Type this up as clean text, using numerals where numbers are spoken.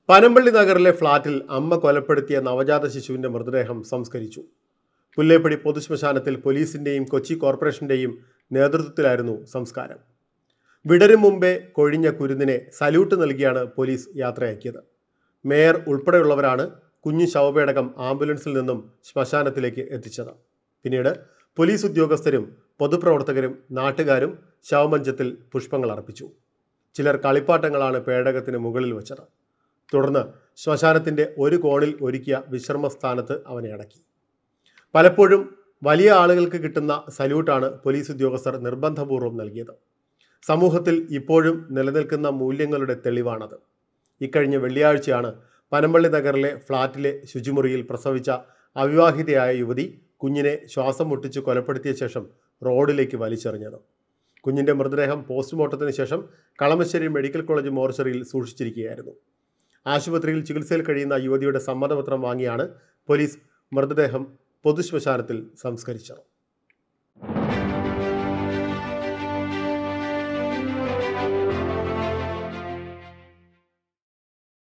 പനമ്പള്ളി നഗറിലെ ഫ്ളാറ്റിൽ അമ്മ കൊലപ്പെടുത്തിയ നവജാത ശിശുവിന്റെ മൃതദേഹം സംസ്കരിച്ചു. പുല്ലേപ്പടി പൊതുശ്മശാനത്തിൽ പോലീസിന്റെയും കൊച്ചി കോർപ്പറേഷന്റെയും നേതൃത്വത്തിലായിരുന്നു സംസ്കാരം. വിടരും മുമ്പേ കൊഴിഞ്ഞ കുരുന്നിനെ സല്യൂട്ട് നൽകിയാണ് പോലീസ് യാത്രയാക്കിയത്. മേയർ ഉൾപ്പെടെയുള്ളവരാണ് കുഞ്ഞു ശവപേടകം ആംബുലൻസിൽ നിന്നും ശ്മശാനത്തിലേക്ക് എത്തിച്ചത്. പിന്നീട് പോലീസ് ഉദ്യോഗസ്ഥരും പൊതുപ്രവർത്തകരും നാട്ടുകാരും ശവമഞ്ചത്തിൽ പുഷ്പങ്ങൾ അർപ്പിച്ചു. ചിലർ കളിപ്പാട്ടങ്ങളാണ് പേടകത്തിന് മുകളിൽ വെച്ചത്. തുടർന്ന് ശ്മശാനത്തിൻ്റെ ഒരു കോണിൽ ഒരുക്കിയ വിശ്രമസ്ഥാനത്ത് അവനെ അടക്കി. പലപ്പോഴും വലിയ ആളുകൾക്ക് കിട്ടുന്ന സല്യൂട്ടാണ് പോലീസ് ഉദ്യോഗസ്ഥർ നിർബന്ധപൂർവ്വം നൽകിയത്. സമൂഹത്തിൽ ഇപ്പോഴും നിലനിൽക്കുന്ന മൂല്യങ്ങളുടെ തെളിവാണത്. ഇക്കഴിഞ്ഞ വെള്ളിയാഴ്ചയാണ് പനമ്പള്ളി നഗറിലെ ഫ്ളാറ്റിലെ ശുചിമുറിയിൽ പ്രസവിച്ച അവിവാഹിതയായ യുവതി കുഞ്ഞിനെ ശ്വാസം മുട്ടിച്ച് കൊലപ്പെടുത്തിയ ശേഷം റോഡിലേക്ക് വലിച്ചെറിഞ്ഞത്. കുഞ്ഞിൻ്റെ മൃതദേഹം പോസ്റ്റ്മോർട്ടത്തിന് ശേഷം കളമശ്ശേരി മെഡിക്കൽ കോളേജ് മോർച്ചറിയിൽ സൂക്ഷിച്ചിരിക്കുകയായിരുന്നു. ആശുപത്രിയിൽ ചികിത്സയിൽ കഴിയുന്ന യുവതിയുടെ സമ്മതപത്രം വാങ്ങിയാണ് പോലീസ് മൃതദേഹം പൊതുശ്മശാനത്തിൽ സംസ്കരിച്ചത്.